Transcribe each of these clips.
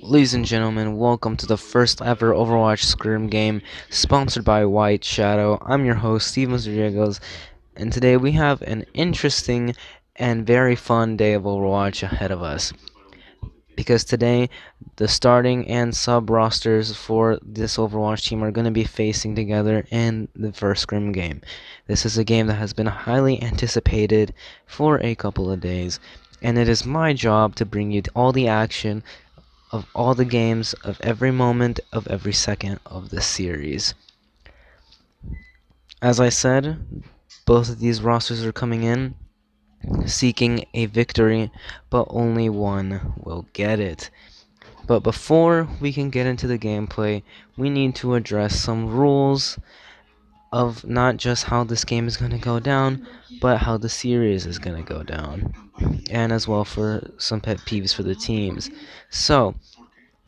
Ladies and gentlemen, welcome to the first ever Overwatch Scrim game sponsored by White Shadow. I'm your host, Steven Rodriguez, and today we have an interesting and very fun day of Overwatch ahead of us. Because today, the starting and sub rosters for this Overwatch team are going to be facing together in the first Scrim game. This is a game that has been highly anticipated for a couple of days, and it is my job to bring you all the action of all the games of every moment of every second of this series. As I said, both of these rosters are coming in seeking a victory, but only one will get it. But before we can get into the gameplay, we need to address some rules of not just how this game is going to go down, but how the series is going to go down, and as well for some pet peeves for the teams. So,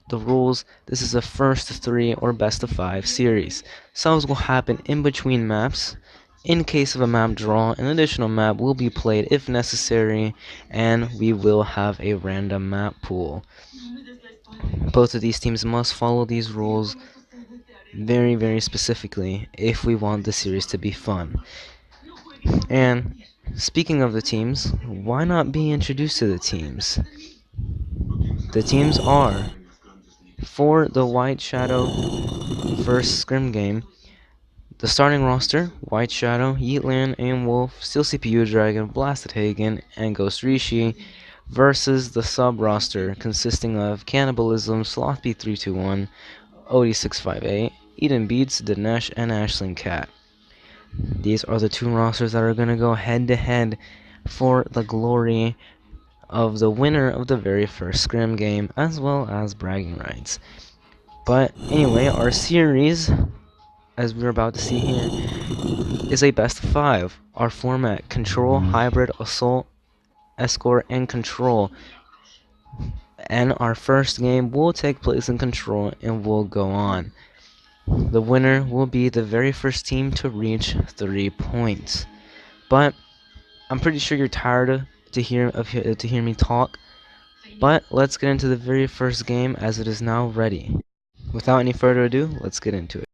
the rules: this is a first 3 or best of 5 series. Subs will happen in between maps. In case of a map draw, an additional map will be played if necessary, and we will have a random map pool. Both of these teams must follow these rules very specifically if we want the series to be fun. And speaking of the teams, why not be introduced to the teams? The teams are, for the White Shadow first Scrim game, the starting roster: White Shadow, Yeatland, Aim Wolf, Steel CPU Dragon, Blasted Hagen, and Ghost Rishi, versus the sub roster consisting of Cannibalism, Slothb321, OD658, Eden Beats, Dinesh, and Ashling Cat. These are the two rosters that are going to go head to head for the glory of the winner of the very first Scrim game, as well as bragging rights. But anyway, our series, as we're about to see here, is a best of 5. Our format: Control, Hybrid, Assault, Escort, and Control. And our first game will take place in Control and will go on. The winner will be the very first team to reach 3 points. But I'm pretty sure you're tired to hear me talk. But let's get into the very first game, as it is now ready. Without any further ado, let's get into it.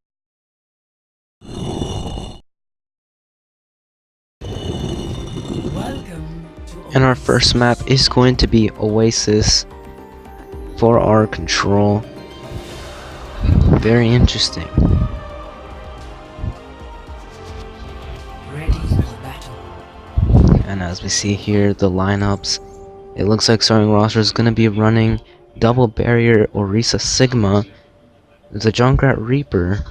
And our first map is going to be Oasis for our Control. Very interesting. And as we see here, the lineups, it looks like starting roster is going to be running Double Barrier Orisa Sigma, the Junkrat Reaper,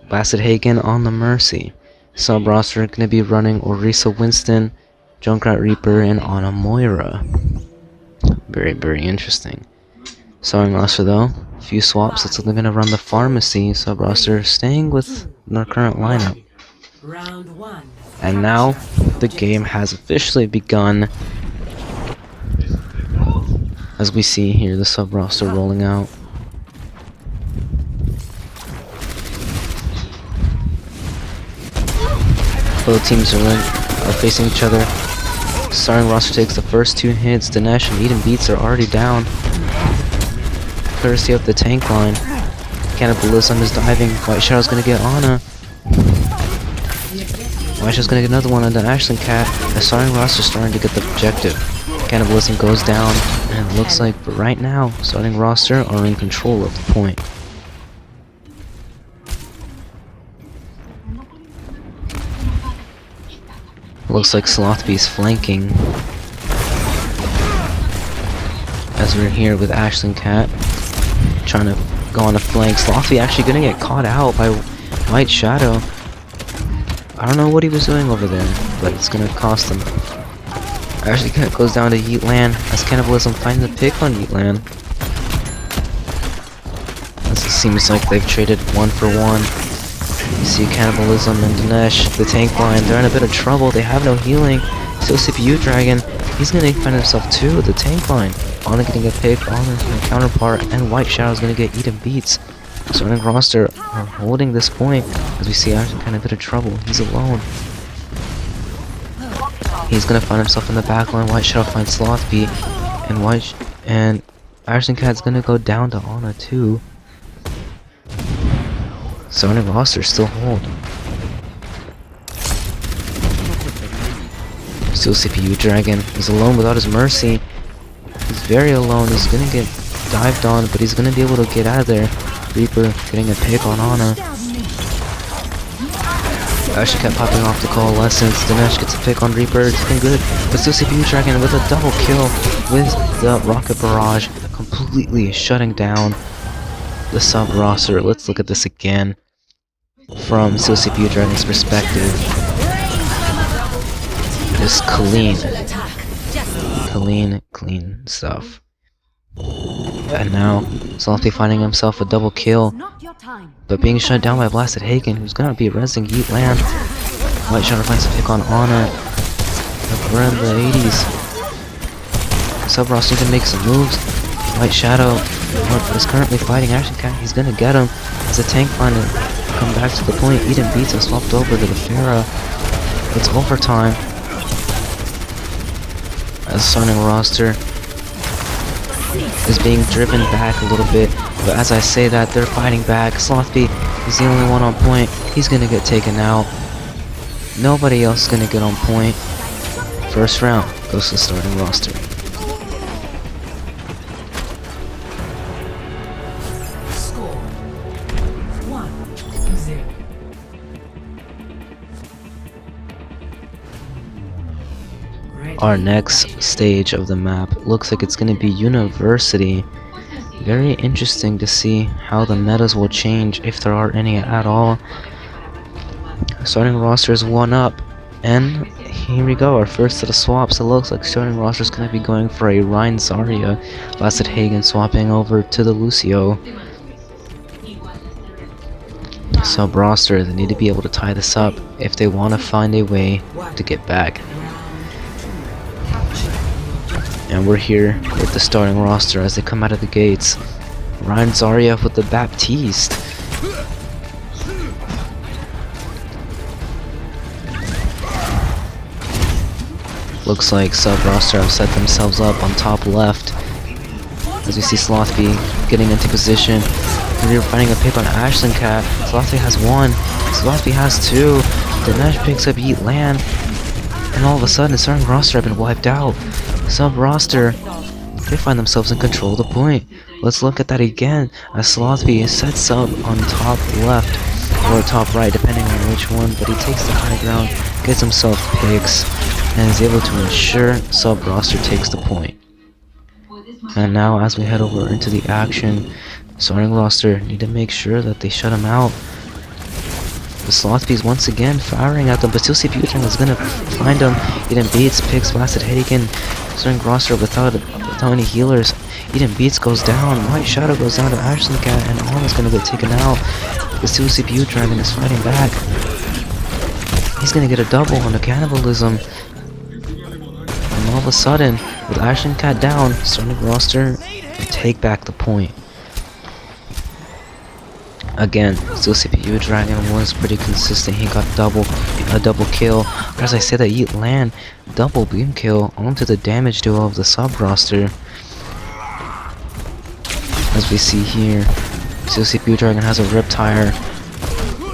Blasted Hagen on the Mercy. Sub roster going to be running Orisa Winston, Junkrat Reaper, and Ana Moira. Very interesting. Starting roster though, a few swaps. Looks like they're going to run the Pharmacy sub roster, staying with their current lineup. And now the game has officially begun, as we see here the sub roster rolling out. Both teams are facing each other. Starting roster takes the first 2 hits. Dinesh and Eden Beats are already down, courtesy of the tank line. Cannibalism is diving. White Shadow's gonna get Ana. White Shadow's gonna get another one, and then Ashling Cat. The starting roster is starting to get the objective. Cannibalism goes down, and it looks like right now starting roster are in control of the point. Looks like Slothby's flanking, as we're here with Ashling Cat trying to go on a flank. Slothby actually gonna get caught out by White Shadow. I don't know what he was doing over there, but it's gonna cost him. Actually, it goes down to Yeatland as Cannibalism finds the pick on Yeatland. It seems like they've traded 1 for 1. You see Cannibalism and Dinesh, the tank line, they're in a bit of trouble. They have no healing. Still CPU Dragon, he's gonna find himself too, the tank line. Ana getting a pick on their counterpart, and White Shadow's gonna get Eden Beats. Starting roster are holding this point, as we see Ashton kind of in a bit of trouble. He's alone. He's gonna find himself in the back line. White Shadow finds Slothby, and Action Cat's gonna go down to Ana too. Starting roster still hold. Still CPU Dragon. He's alone without his mercy. He's very alone. He's gonna get dived on, but he's gonna be able to get out of there. Reaper getting a pick on Ana. Action Cat popping off the coalescence. Dinesh gets a pick on Reaper. It's looking good. But still CPU Dragon with a double kill with the rocket barrage, completely shutting down the sub roster. Let's look at this again from Still CPU Dragon's perspective. Just clean stuff. And now, Slothby finding himself a double kill, but being shut down by Blasted Hagen, who's gonna be resing Yeet Land. White Shadow finds a pick on Ana. We're in the 80s. Sub Ross needs to make some moves. White Shadow is currently fighting Action Cat. He's gonna get him. As the tank finally come back to the point. Eden beats him, swapped over to the Pharah. It's overtime. As starting roster is being driven back a little bit, but as I say that, they're fighting back. Slothby is the only one on point. He's gonna get taken out. Nobody else is gonna get on point. First round goes to starting roster. Score 1-0. Our next stage of the map looks like it's going to be University. Very interesting to see how the metas will change, if there are any at all. Starting roster is 1 up, and here we go, our first set of swaps. It looks like starting roster is going to be going for a Rein Zarya. Blasted Hagen swapping over to the Lucio. Sub roster, they need to be able to tie this up if they want to find a way to get back. And we're here with the starting roster as they come out of the gates. Rein Zarya with the Baptiste. Looks like sub roster have set themselves up on top left. As we see Slothby getting into position. We're finding a pick on Ashlyn Cat. Slothby has 1. Slothby has 2. Dinesh picks up Yeet Land. And all of a sudden, the starting roster have been wiped out. Sub roster, they find themselves in control of the point. Let's look at that again as Slothby sets up on top left or top right, depending on which one, but he takes the high ground, gets himself picks, and is able to ensure sub roster takes the point. And now, as we head over into the action, starting roster need to make sure that they shut him out. The Slothby's once again firing at them, but still CPU is gonna find him. Eden Beats picks Blasted Hagen. Starting roster without any healers. Eden Beats goes down. White Shadow goes down to Ashlyn Cat, and Ana's gonna get taken out. The still CPU Dragon is fighting back. He's gonna get a double on the cannibalism. And all of a sudden, with Ashlyn Cat down, starting roster take back the point. Again, still CPU Dragon was pretty consistent. He got a double kill. Or as I said, that Yeet Land double beam kill onto the damage duo of the sub roster. As we see here, still CPU Dragon has a Riptire.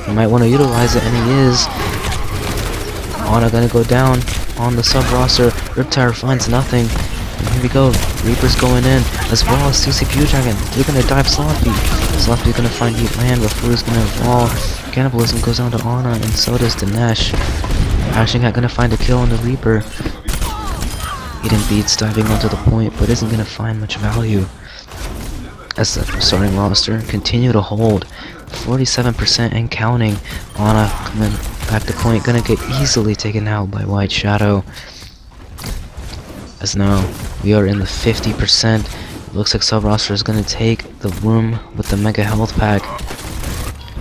He might want to utilize it, and he is. Ana gonna go down on the sub roster. Riptire finds nothing. And here we go. Reaper's going in, as well as still CPU Dragon. They're gonna dive Slothby. Slothby's gonna find Yeet Land, Rafu's gonna fall. Cannibalism goes down to Ana, and so does Dinesh. Action Cat gonna find a kill on the Reaper. Eden Beats diving onto the point, but isn't gonna find much value. As the starting roster continue to hold 47% and counting. Ana coming back to point, gonna get easily taken out by White Shadow. As now we are in the 50%. Looks like sub roster is gonna take the room with the mega health pack.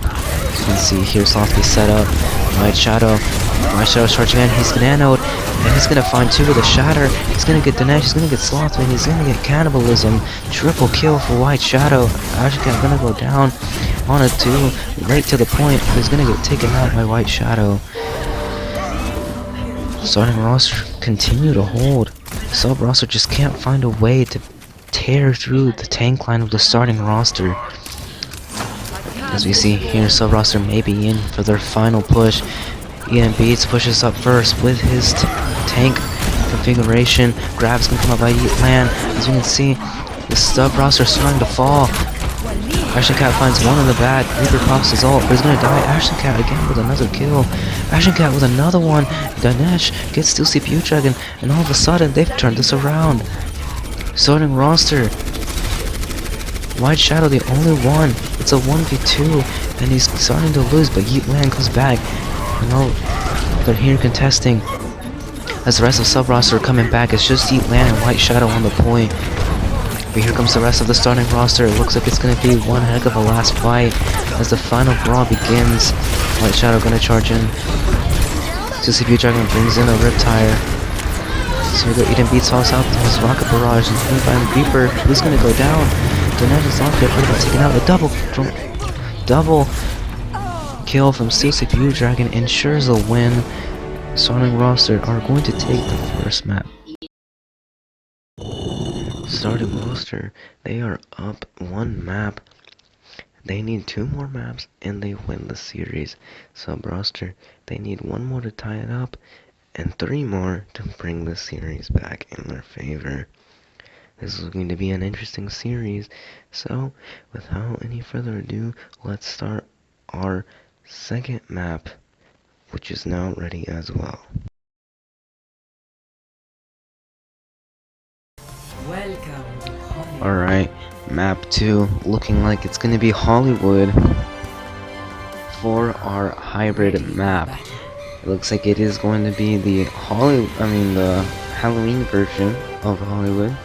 As you can see here, Slothby set up. White Shadow charging in. He's nanoed, and he's gonna find 2 with a shatter. He's gonna get Dinesh. He's gonna get Slothby. He's gonna get cannibalism. Triple kill for White Shadow. Ashkan gonna go down on a 2, right to the point. But he's gonna get taken out by White Shadow. Starting roster continue to hold. Sub roster just can't find a way to tear through the tank line of the starting roster. As we see here, sub roster may be in for their final push. Ian Beats pushes up first with his tank configuration. Grabs can come up by Yeet Land. As you can see, the sub roster is starting to fall. Action Cat finds one in the back. Reaper pops his ult, but he's gonna die. Action Cat again with another kill. Action Cat with another one. Ganesh gets still CPU Dragon, and all of a sudden they've turned this around. Starting roster. White Shadow the only one. It's a 1v2, and he's starting to lose, but Yeet Land comes back. No, they're here contesting. As the rest of sub roster are coming back, it's just Yeet Land and White Shadow on the point. But here comes the rest of the starting roster. It looks like it's gonna be one heck of a last fight as the final brawl begins. White Shadow gonna charge in. CPU Dragon brings in a Riptire. So we go Eden Beats toss out his Rocket Barrage and he's by Reaper, who's gonna go down. Ganesh is off there, but about taking out a double kill from Steel CPU Dragon ensures a win. Starting roster are going to take the first map. Starting roster, they are up one map. They need 2 more maps and they win the series. Sub roster, they need 1 more to tie it up and 3 more to bring the series back in their favor. This is going to be an interesting series. So, without any further ado, let's start our second map, which is now ready as well. Alright, map 2, looking like it's gonna be Hollywood for our hybrid map. It looks like it is going to be the Halloween version of Hollywood.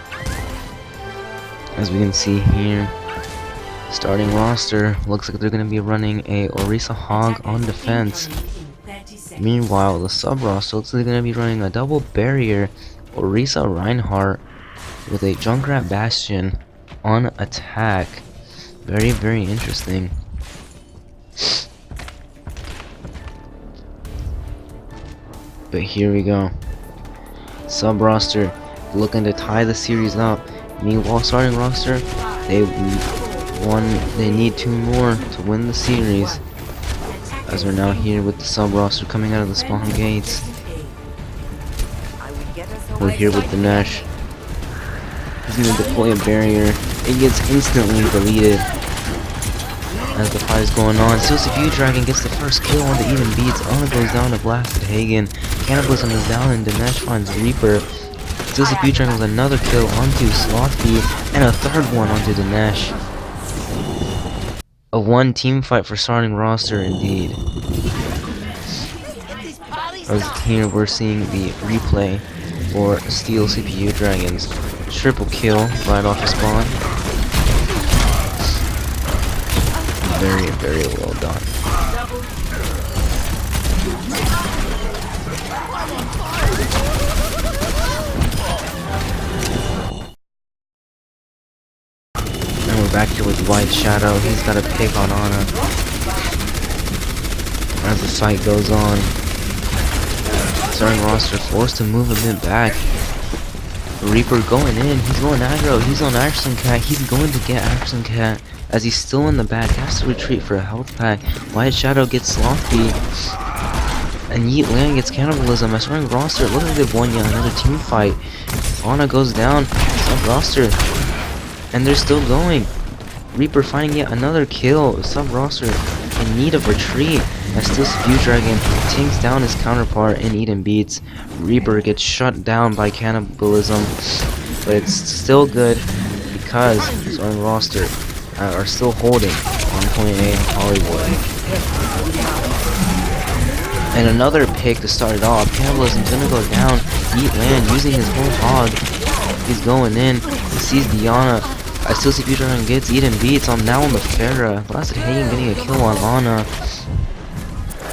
As we can see here, starting roster looks like they're gonna be running a Orisa Hog on defense. Meanwhile, the sub roster looks like they're gonna be running a double barrier Orisa Reinhardt with a Junkrat Bastion on attack. Very, very interesting. But here we go. Sub roster looking to tie the series up. Meanwhile, starting roster, they need 2 more to win the series. As we're now here with the sub roster coming out of the spawn gates. We're here with the Nash. He's gonna deploy a barrier. It gets instantly deleted as the fight is going on. Still CPU Dragon gets the first kill on the Eden Beats. Anna goes down to Blasted Hagen. Cannibalism is down and Dinesh finds Reaper. Still CPU Dragon with another kill onto Slothby and a third one onto Dinesh. A 1 team fight for starting roster indeed. As here we're seeing the replay for Steel CPU Dragons. Triple kill right off the spawn. Very, very well done. And we're back here with White Shadow. He's got a pick on Ana as the fight goes on. Starting roster forced to move a bit back. Reaper going in, he's going aggro, he's on Action Cat, he's going to get Action Cat as he's still in the back, has to retreat for a health pack. White Shadow gets Slothby, and Yeet Land gets Cannibalism. As starting roster, it looks like they've won yet another team fight. Ana goes down, sub roster, and they're still going. Reaper finding yet another kill, sub roster in need of retreat. As still CPU Dragon takes down his counterpart in Eden Beats. Reaper gets shut down by Cannibalism, but it's still good because his own roster are still holding on point A Hollywood. And another pick to start it off. Cannibalism's gonna go down. Yeet Land using his whole hog. He's going in. He sees Diana. Still CPU Dragon gets Eden Beats. I'm now on the Pharah. Blasted Hagen getting a kill on Ana.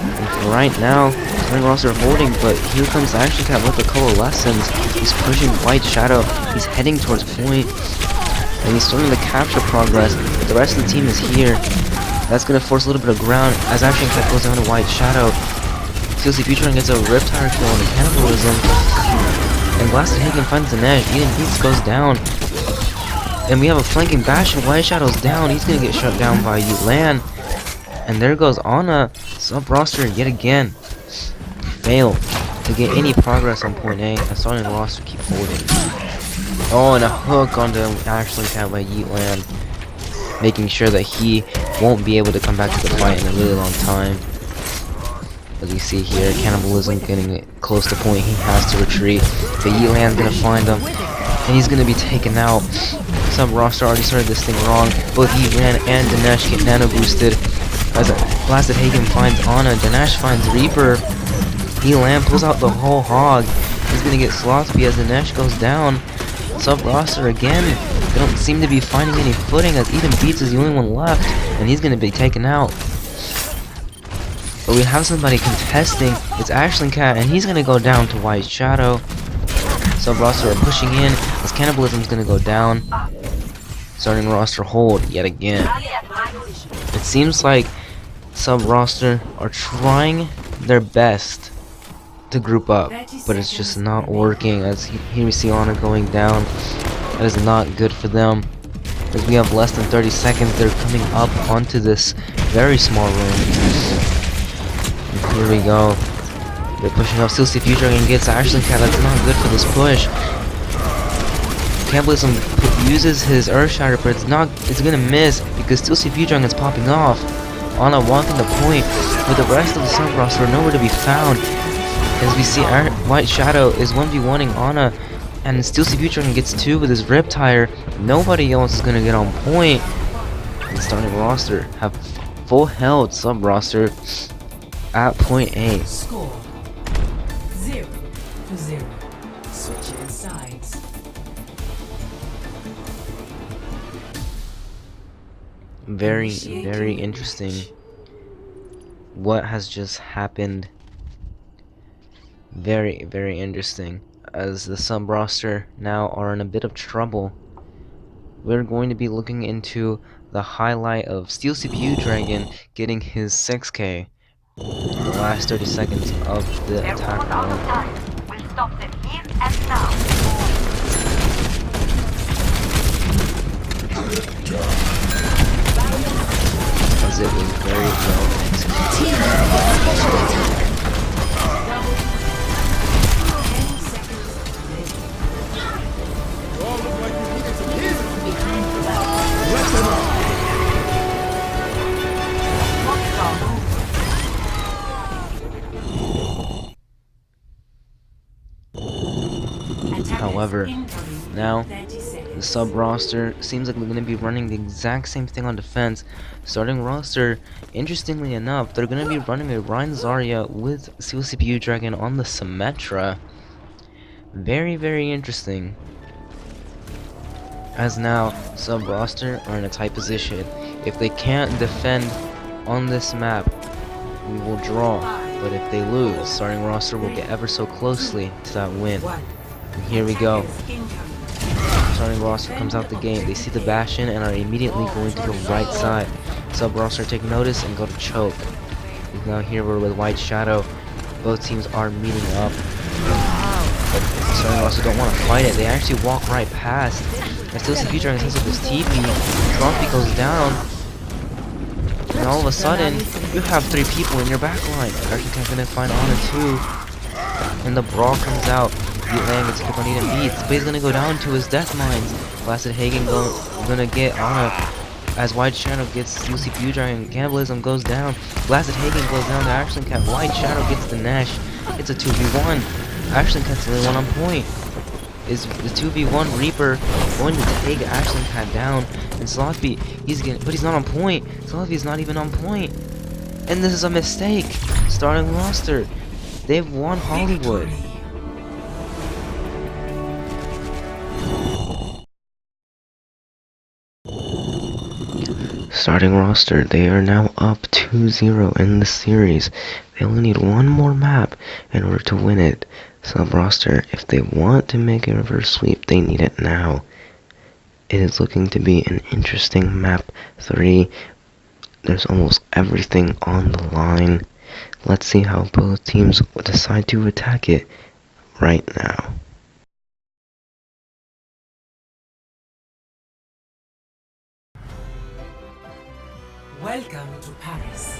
And for right now, starting roster holding, but here comes Action Cat with the Coalescence. He's pushing White Shadow. He's heading towards point. And he's starting to capture progress. But the rest of the team is here. That's going to force a little bit of ground as Action Cat goes down to White Shadow. TLC Future gets a Riptire kill on the Cannibalism. And Blasted Hagen finds the Nash. Eden Beats goes down. And we have a flanking bash, and White Shadow's down. He's gonna get shut down by Yulan. And there goes Ana. Sub roster yet again. Fail to get any progress on point A. And starting the roster keep folding. Oh, and a hook onto Ashley Cat by Yeetland, making sure that he won't be able to come back to the fight in a really long time. As we see here, Cannibalism getting close to point, he has to retreat, but Yeetland's gonna find him, and he's gonna be taken out. Sub roster already started this thing wrong. Both Yeetland and Dinesh get nano boosted. As Blasted Hagen finds Ana, Dinesh finds Reaper. Yeetland pulls out the whole hog. He's gonna get Slothby as Dinesh goes down. Sub roster again. They don't seem to be finding any footing as Eden Beats is the only one left, and he's gonna be taken out. But we have somebody contesting. It's Ashley Cat, and he's gonna go down to White Shadow. Sub roster are pushing in as Cannibalism's gonna go down. Starting roster hold yet again. It seems like sub roster are trying their best to group up, but it's just not working. As here we see Honor going down. That is not good for them. As we have less than 30 seconds, they're coming up onto this very small room. And here we go. They're pushing up. Still see Future and gets Ashley Cat. That's not good for this push. Cannibalism uses his Earth Shatter, but it's gonna miss because Still see Future is popping off. Ana wanting the point, but the rest of the sub roster are nowhere to be found. As we see, White Shadow is 1v1ing Ana, and Still see Future gets 2 with his Riptire. Nobody else is gonna get on point. And starting roster have full health sub roster at point A. Score 0-0. Switching sides. Very, very interesting what has just happened. Very, very interesting, as the sub roster now are in a bit of trouble. We're going to be looking into the highlight of Steel CPU Dragon getting his 6k in the last 30 seconds of the attack round. We'll stop them here and now. As it was very well executed. However, now the sub roster seems like they're going to be running the exact same thing on defense. Starting roster, interestingly enough, they're going to be running a Ryan Zarya with Steel CPU Dragon on the Symmetra. Very, very interesting. As now, sub roster are in a tight position. If they can't defend on this map, we will draw. But if they lose, starting roster will get ever so closely to that win. And here we go. Starting roster comes out the game. They see the Bastion and are immediately going to the right side. Sub roster take notice and go to choke. He's now here with White Shadow. Both teams are meeting up. But starting roster don't want to fight it. They actually walk right past. I still see Future sets up his TP. Slothby goes down. And all of a sudden, you have 3 people in your backline. Architect gonna find Honor too. And the brawl comes out. Yeetland gets quick on Eden Beats, but he's gonna go down to his death mines. Blasted Hagen gonna get Ana as White Shadow gets UC Future and Cannibalism goes down. Blasted Hagen goes down to Action Cat. White Shadow gets the Nash. It's a 2v1. Action Cat's the only one on point. Is the 2v1 Reaper going to take Action Cat down? And Slothby, but he's not on point. Slothby's not even on point. And this is a mistake. Starting roster. They've won Hollywood. Starting roster, they are now up 2-0 in the series. They only need one more map in order to win it. Sub roster, if they want to make a reverse sweep, they need it now. It is looking to be an interesting map 3. There's almost everything on the line. Let's see how both teams decide to attack it right now. Welcome to Paris.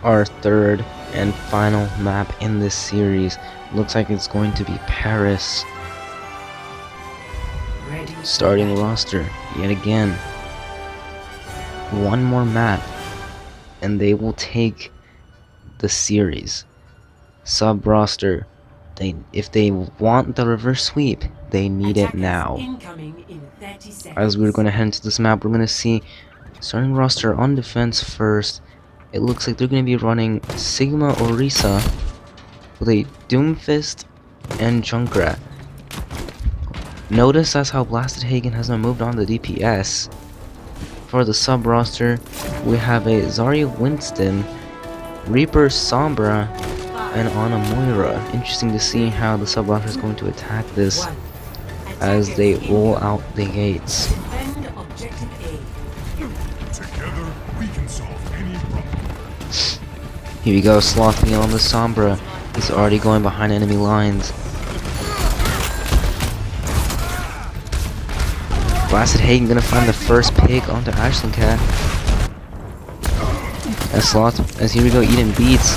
Our third and final map in this series. Looks like it's going to be Paris. Ready. Starting roster yet again. One more map and they will take the series. Sub roster. If they want the reverse sweep, they need it Attackers now. incoming in 30 seconds. As we're gonna head into this map, we're gonna see starting roster on defense first. It looks like they're gonna be running Sigma Orisa with a Doomfist and Junkrat. Notice that's how Blasted Hagen has now moved on to DPS. For the sub roster, we have a Zarya Winston, Reaper Sombra, and Ana Moira. Interesting to see how the sub roster is going to attack this One. as they Attackers roll out the gates. defend objective A. Together, we can solve any problem. Here we go, Slothby on the Sombra. He's already going behind enemy lines. Blasted Hagen gonna find the first pick onto Ashland Cat. As here we go, Eden beats.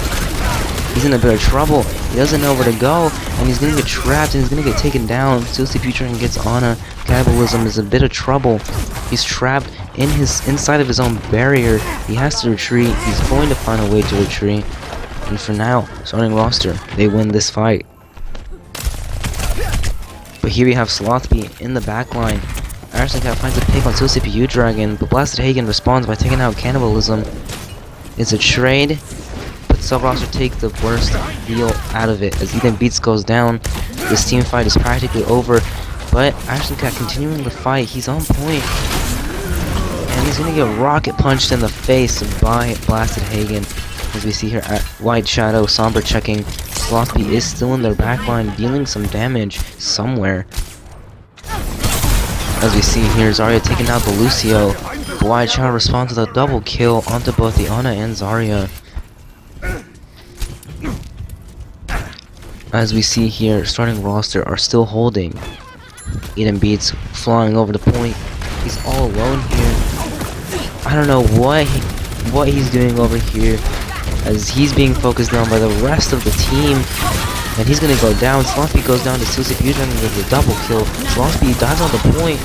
He's in a bit of trouble. He doesn't know where to go, and he's gonna get trapped and he's gonna get taken down. Suicide Future and gets Ana. Cannibalism is a bit of trouble. He's trapped inside of his own barrier. He has to retreat. He's going to find a way to retreat. And for now, starting roster, they win this fight. But here we have Slothby in the back line. Ashland Cat finds a pick on Suicide PU Dragon, but Blasted Hagen responds by taking out Cannibalism. It's a trade, but sub roster take the worst deal out of it. As Eden Beats goes down, this team fight is practically over. But Ashland Cat continuing the fight, he's on point. And he's gonna get rocket punched in the face by Blasted Hagen. As we see here at White Shadow, Somber checking. Slothby is still in their backline, dealing some damage somewhere. As we see here, Zarya taking out the Lucio. White Shadow responds with a double kill onto both the Ana and Zarya. As we see here, starting roster are still holding. Eden Beats flying over the point. He's all alone here. I don't know what he's doing over here, as he's being focused down by the rest of the team. And he's gonna go down. Slothby goes down to Suicide Fusion and gets a double kill. Slothby dies on the point.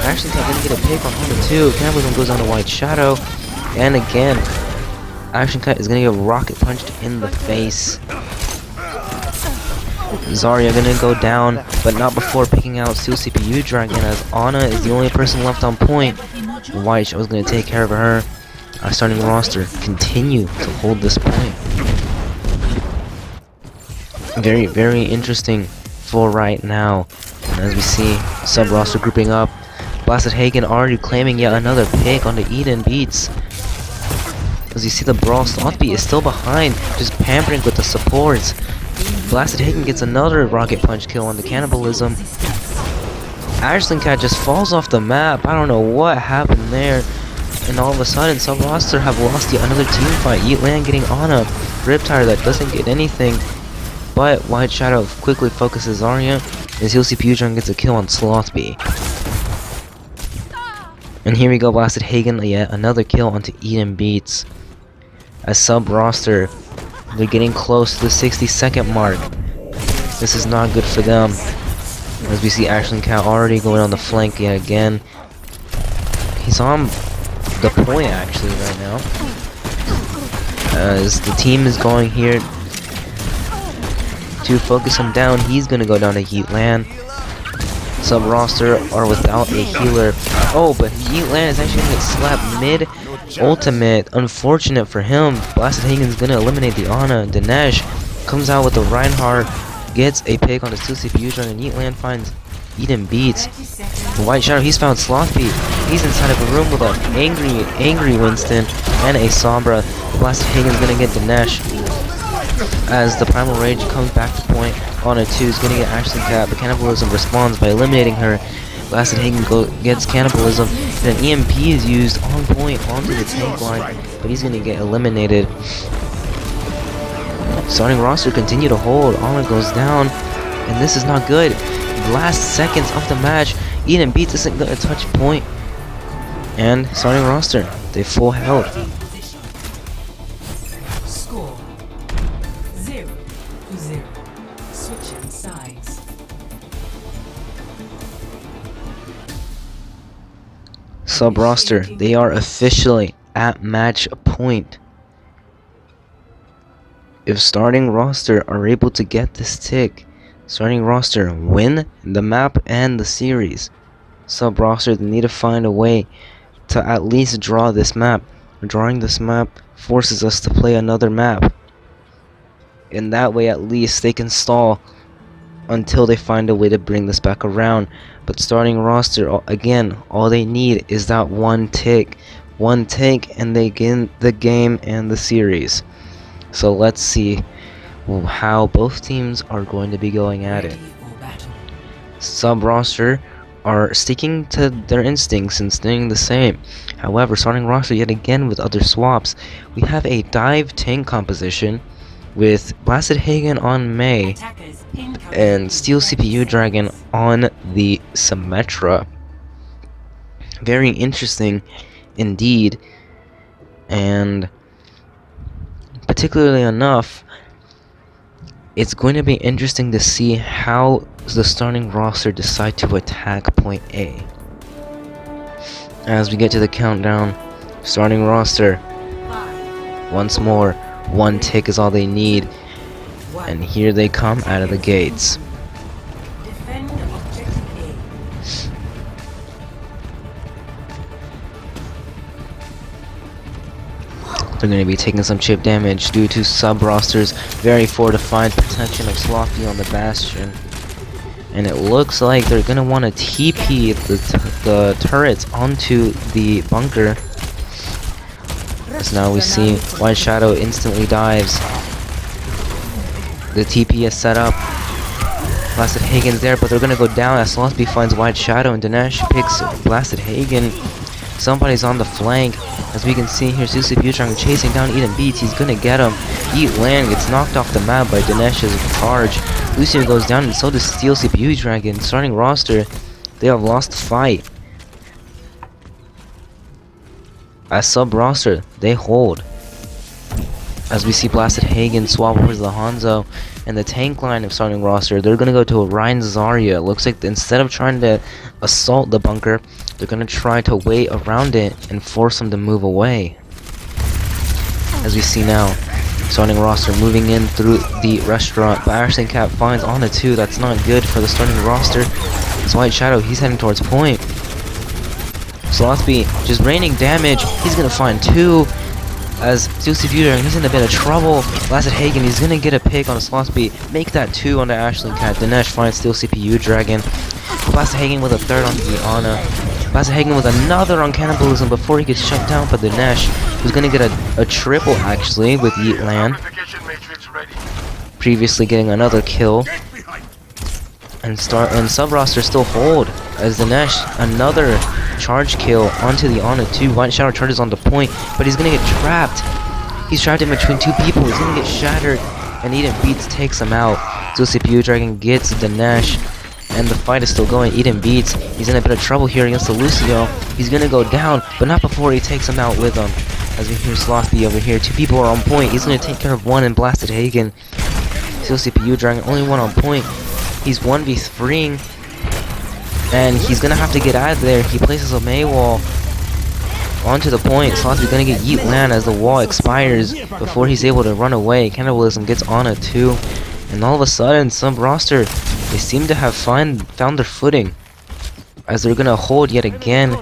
Actually, gonna get a pick on Honda 2. Cannibalism goes down to White Shadow. And again, Action Cut is gonna get rocket punched in the face. Zarya gonna go down, but not before picking out Suicide PU Dragon, as Ana is the only person left on point. White Shadow is gonna take care of her. Our starting roster continue to hold this point. Very, very interesting for right now. And as we see, sub roster grouping up. Blasted Hagen already claiming yet another pick onto Eden Beats. As you see, the brawl, Slothby is still behind, just pampering with the supports. Blasted Hagen gets another rocket punch kill on the Cannibalism. Ashland Cat just falls off the map. I don't know what happened there. And all of a sudden, sub roster have lost yet another team fight. Yeetland getting on a Riptire that doesn't get anything. But White Shadow quickly focuses Zarya, as he'll see Pudron gets a kill on Slothby. And here we go, Blasted Hagen, yet another kill onto Eden Beats. As sub roster, they're getting close to the 60-second mark. This is not good for them. As we see Ashland Cat already going on the flank yet again. He's on the point actually right now. As the team is going here to focus him down, he's gonna go down to Heatland. Sub roster are without a healer. Oh, but Heatland is actually gonna get slapped mid ultimate. Unfortunate for him. Blasted Hagen's gonna eliminate the Ana. Dinesh comes out with the Reinhardt, gets a pick on the Suicide Fusion, and Heatland finds Eden Beats. The White Shadow, he's found Slothby. He's inside of a room with an angry Winston and a Sombra. Blasted Hagen's gonna get Dinesh. As the Primal Rage comes back to point, Ana 2 is gonna get Ashland Cat, but Cannibalism responds by eliminating her. Blasted Hagen gets Cannibalism, and an EMP is used on point onto the tank line, but he's gonna get eliminated. Starting roster continue to hold. Ana goes down, and this is not good. Last seconds of the match, Eden Beats isn't gonna touch point. And starting roster They full health. Position. Score 0-0. Switching sides. Sub roster, they are officially at match point. If starting roster are able to get this tick, starting roster win the map and the series. Sub roster, they need to find a way to at least draw this map. Drawing this map forces us to play another map. In that way, at least they can stall until they find a way to bring this back around. But starting roster, again, all they need is that one tick, and they get the game and the series. So let's see how both teams are going to be going at it. Ready for battle. Sub roster are sticking to their instincts and staying the same. However, starting roster yet again with other swaps. We have a dive tank composition with Blasted Hagen on Mei Attackers incoming. and Steel CPU Dragon on the Symmetra. Very interesting indeed, and particularly enough, it's going to be interesting to see how the starting roster decide to attack point A. As we get to the countdown, starting roster, 5, once more, one tick is all they need, 1. and here they come out of the gates. Defend objective A. They're going to be taking some chip damage due to sub roster's very fortified protection of Slothy on the Bastion. And it looks like they're going to want to TP the turrets onto the bunker. As now we see White Shadow instantly dives. The TP is set up. Blasted Hagen's there, but they're going to go down as Slothy finds White Shadow, and Dinesh picks Blasted Hagen. Somebody's on the flank. As we can see here, Susi Butrang chasing down Eden Beats. He's gonna get him. Eat Land gets knocked off the map by Dinesh's charge. Lucio goes down, and so does Steel CPU Dragon. Starting roster, they have lost the fight. As sub roster, they hold. As we see Blasted Hagen swap over to the Hanzo, and the tank line of starting roster, they're gonna go to Orion Zarya. Looks like instead of trying to assault the bunker, they're gonna try to wait around it and force them to move away. As we see now, starting roster moving in through the restaurant, but Ashley Cap finds on a 2. That's not good for the starting roster. It's White Shadow, he's heading towards point. Slothby just raining damage, he's gonna find 2. As Steel CPU Dragon, he's in a bit of trouble. Blasted Hagen, he's gonna get a pick on a Slothby, make that 2 on the Ashley Cat. Dinesh finds Steel CPU Dragon. Blasted Hagen with a 3rd on the Ana. Blasted Hagen with another on Cannibalism before he gets shut down by Dinesh, who's gonna get a triple actually with Yeet Land. Previously getting another kill. And sub roster still hold as Dinesh another charge kill onto the Ana 2. White Shadow charges on the point, but he's gonna get trapped. He's trapped in between 2 people. He's gonna get shattered, and Eden Beats takes him out. So CPU Dragon gets Dinesh, and the fight is still going. Eden Beats, he's in a bit of trouble here against the Lucio. He's gonna go down, but not before he takes him out with him. As we hear Slothy over here, 2 people are on point. He's gonna take care of 1 and Blasted Hagen. Still CPU Dragon, only 1 on point. He's 1v3ing, and he's gonna have to get out of there. He places a May wall onto the point. Slothy's gonna get Yeet Land as the wall expires before he's able to run away. Cannibalism gets on it too, and all of a sudden, sub roster, they seem to have found their footing as they're gonna hold yet again.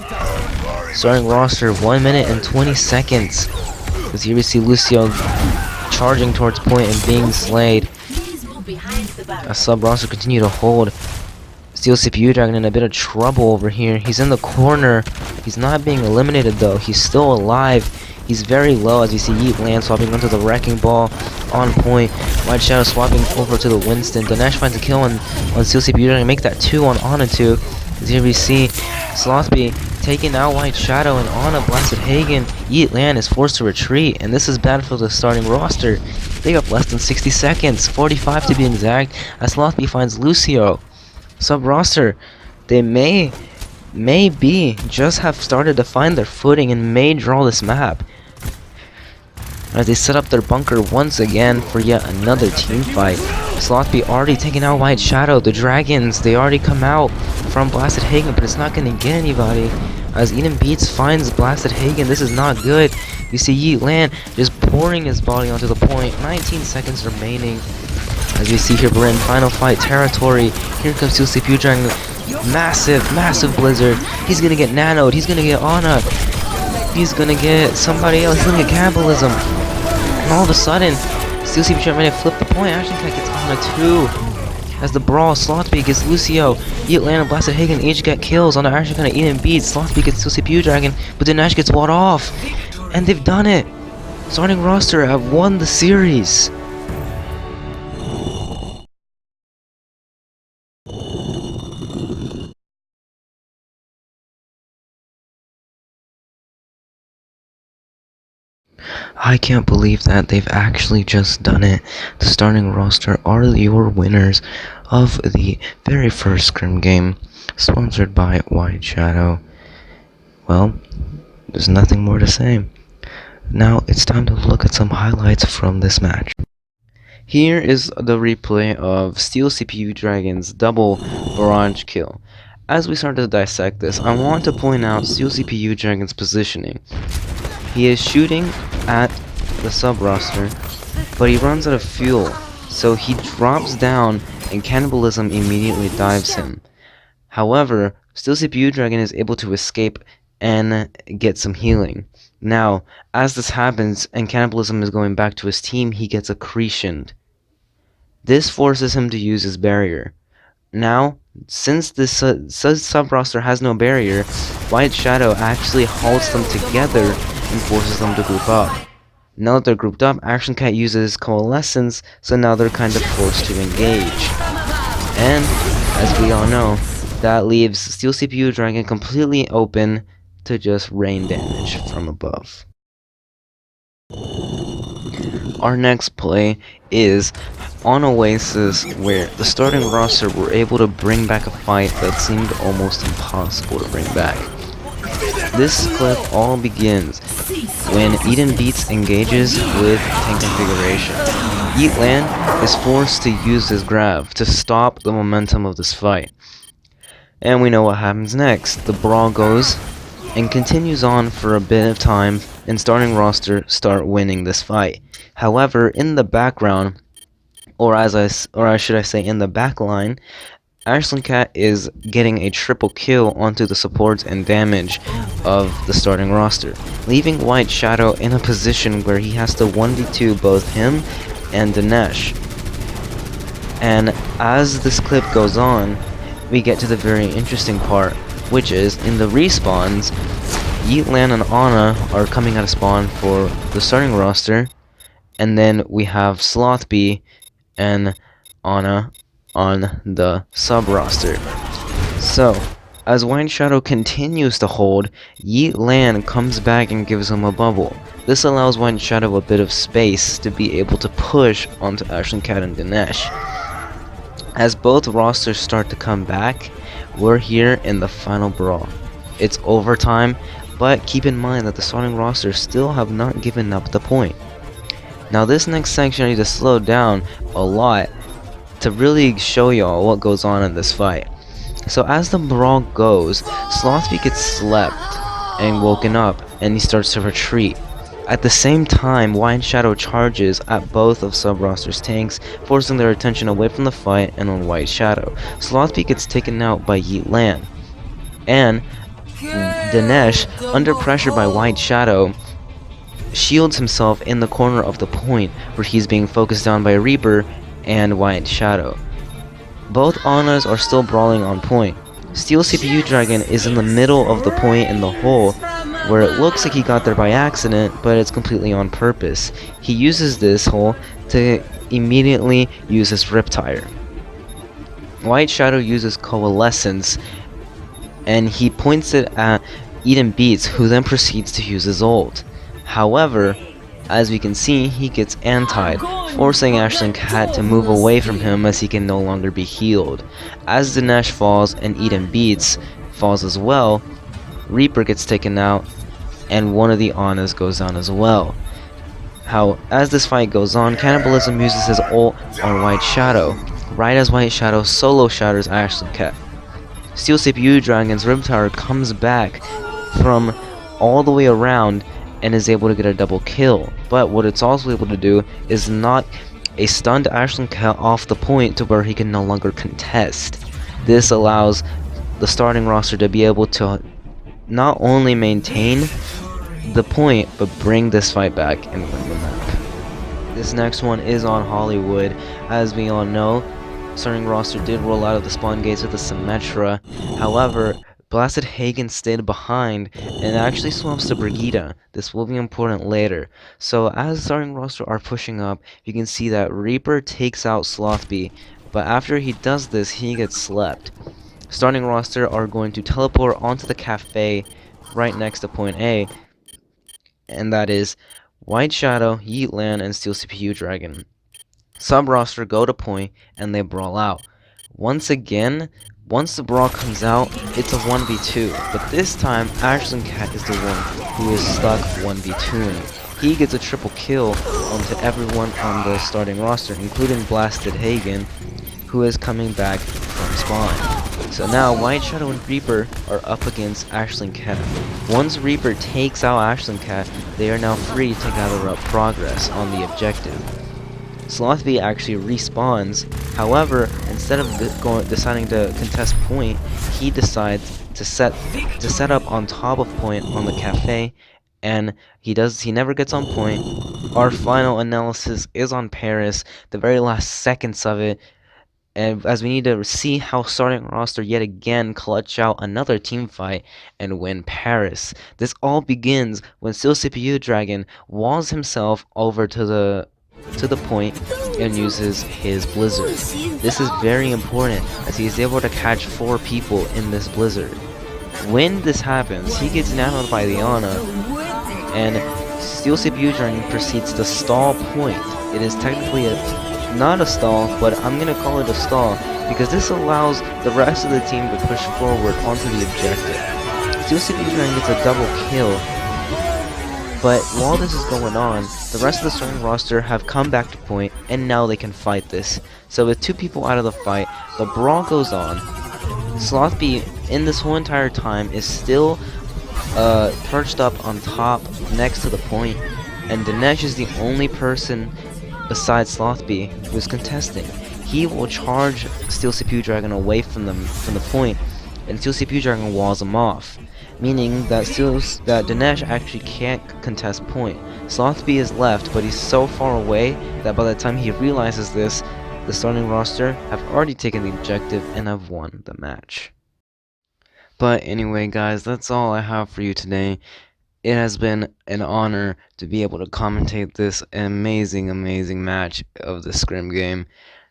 Starting roster, 1 minute and 20 seconds. As here we see Lucio charging towards point and being slayed. As sub roster continue to hold. Steel CPU Dragon in a bit of trouble over here. He's in the corner. He's not being eliminated though. He's still alive. He's very low as you see Yeet Land swapping onto the Wrecking Ball on point. White Shadow swapping over to the Winston. Dinesh finds a kill on Steel CPU Dragon. Make that 2 on Ana 2. As here we see Slothby taking out White Shadow and Ana Blasted Hagen. Yeet Land is forced to retreat, and this is bad for the starting roster. They have less than 60 seconds, 45 to be exact, as Slothby finds Lucio. Sub roster, they may maybe just have started to find their footing and may draw this map. As they set up their bunker once again for yet another team fight. Slothby already taking out White Shadow. The Dragons, they already come out from Blasted Hagen, but it's not going to get anybody. As Eden Beats finds Blasted Hagen, this is not good. You see Yeet Lan just pouring his body onto the point. 19 seconds remaining. As we see here, we're in final fight territory. Here comes Steel CPU Dragon. Massive blizzard. He's going to get nanoed. He's going to get Ana. He's going to get somebody else. He's going to get Cannibalism. And all of a sudden, Steel CPU Dragon ready to flip the point. Action Cat gets Ana too. As the brawl, Slothby gets Lucio, Yeet Lan and Blasted Hagen each get kills on the Action Cat Eden Beats. Slothby gets Steel CPU Dragon, but then Ash gets walled off. And they've done it! Starting roster have won the series! I can't believe that they've actually just done it. The starting roster are your winners of the very first Scrim game, sponsored by White Shadow. Well, there's nothing more to say. Now it's time to look at some highlights from this match. Here is the replay of Steel CPU Dragon's double barrage kill. As we start to dissect this, I want to point out Steel CPU Dragon's positioning. He is shooting at the sub roster, but he runs out of fuel, so he drops down and Cannibalism immediately dives him. However, Steel CPU Dragon is able to escape and get some healing. Now, as this happens and Cannibalism is going back to his team, he gets accretioned. This forces him to use his barrier. Now, since this sub-roster has no barrier, White Shadow actually halts them together and forces them to group up. Now that they're grouped up, Action Cat uses Coalescence, so now they're kind of forced to engage. And, as we all know, that leaves Steel CPU Dragon completely open to just rain damage from above. Our next play is on Oasis, where the starting roster were able to bring back a fight that seemed almost impossible to bring back. This clip all begins when Eden Beats engages with tank configuration. Yeet Lan is forced to use his grab to stop the momentum of this fight. And we know what happens next. The brawl goes and continues on for a bit of time, and starting roster start winning this fight. However, in the background, or should I say in the back line, Ashland Cat is getting a triple kill onto the supports and damage of the starting roster, leaving White Shadow in a position where he has to 1v2 both him and Dinesh. And as this clip goes on, we get to the very interesting part, which is in the respawns, Yeet Lan and Ana are coming out of spawn for the starting roster, and then we have Slothby and Ana on the sub roster. So, as White Shadow continues to hold, Yeet Lan comes back and gives him a bubble. This allows White Shadow a bit of space to be able to push onto Ashland Cat and Dinesh. As both rosters start to come back, we're here in the final brawl. It's overtime, but keep in mind that the starting roster still have not given up the point. Now this next section I need to slow down a lot to really show y'all what goes on in this fight. So as the brawl goes, Slothby gets slept and woken up, and he starts to retreat. At the same time, White Shadow charges at both of sub-roster's tanks, forcing their attention away from the fight and on White Shadow. Slothby gets taken out by Yeet Lan, and Dinesh, under pressure by White Shadow, shields himself in the corner of the point where he's being focused on by Reaper and White Shadow. Both Anas are still brawling on point. Steel CPU Dragon is in the middle of the point in the hole, where it looks like he got there by accident, but it's completely on purpose. He uses this hole to immediately use his Riptire. White Shadow uses Coalescence, and he points it at Eden Beats, who then proceeds to use his ult. However, as we can see, he gets antied, forcing Ashland Cat to move away from him as he can no longer be healed. As Dinesh falls and Eden Beats falls as well, Reaper gets taken out, and one of the Anas goes down as well. How, as this fight goes on, Cannibalism uses his ult on White Shadow. Right as White Shadow solo shatters Ashley Cat, Steel CPU Dragon's Riptire comes back from all the way around and is able to get a double kill. But what it's also able to do is knock a stunned Ashland Cat off the point to where he can no longer contest. This allows the starting roster to be able to not only maintain the point, but bring this fight back and win the map. This next one is on Hollywood. As we all know, starting roster did roll out of the spawn gates with the Symmetra. However, Blasted Hagen stayed behind and actually swaps to Brigida. This will be important later. So as starting roster are pushing up, you can see that Reaper takes out Slothby, but after he does this, he gets slept. Starting roster are going to teleport onto the cafe right next to point A, and that is White Shadow, Yeetland, and Steel CPU Dragon. Sub roster go to point and they brawl out. Once again, once the brawl comes out, it's a 1v2, but this time Ashland Cat is the one who is stuck 1v2ing. He gets a triple kill onto everyone on the starting roster, including Blasted Hagen, who is coming back from spawn. So now White Shadow and Reaper are up against Ashland Cat. Once Reaper takes out Ashland Cat, they are now free to gather up progress on the objective. Slothby actually respawns. However, instead of deciding to contest point, he decides to set up on top of point on the cafe, and he never gets on point. Our final analysis is on Paris, the very last seconds of it, and as we need to see how starting roster yet again clutch out another team fight and win Paris. This all begins when Steel CPU Dragon walls himself over to the point and uses his blizzard. This is very important as he is able to catch 4 people in this blizzard. When this happens, he gets nanoed by the Ana, and Steel CPU Dragon proceeds to stall point. It is technically not a stall, but I'm gonna call it a stall because this allows the rest of the team to push forward onto the objective. Steel CPU Dragon gets a double kill. But while this is going on, the rest of the starting roster have come back to point, and now they can fight this. So with 2 people out of the fight, the brawl goes on. Slothby, in this whole entire time, is still perched up on top next to the point, and Dinesh is the only person besides Slothby who is contesting. He will charge Steel CPU Dragon away from the point, and Steel CPU Dragon walls him off, meaning that Dinesh actually can't contest point. Slothby is left, but he's so far away that by the time he realizes this, the starting roster have already taken the objective and have won the match. But anyway guys, that's all I have for you today. It has been an honor to be able to commentate this amazing match of the Scrim game.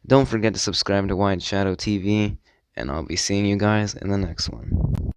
Don't forget to subscribe to White Shadow TV, and I'll be seeing you guys in the next one.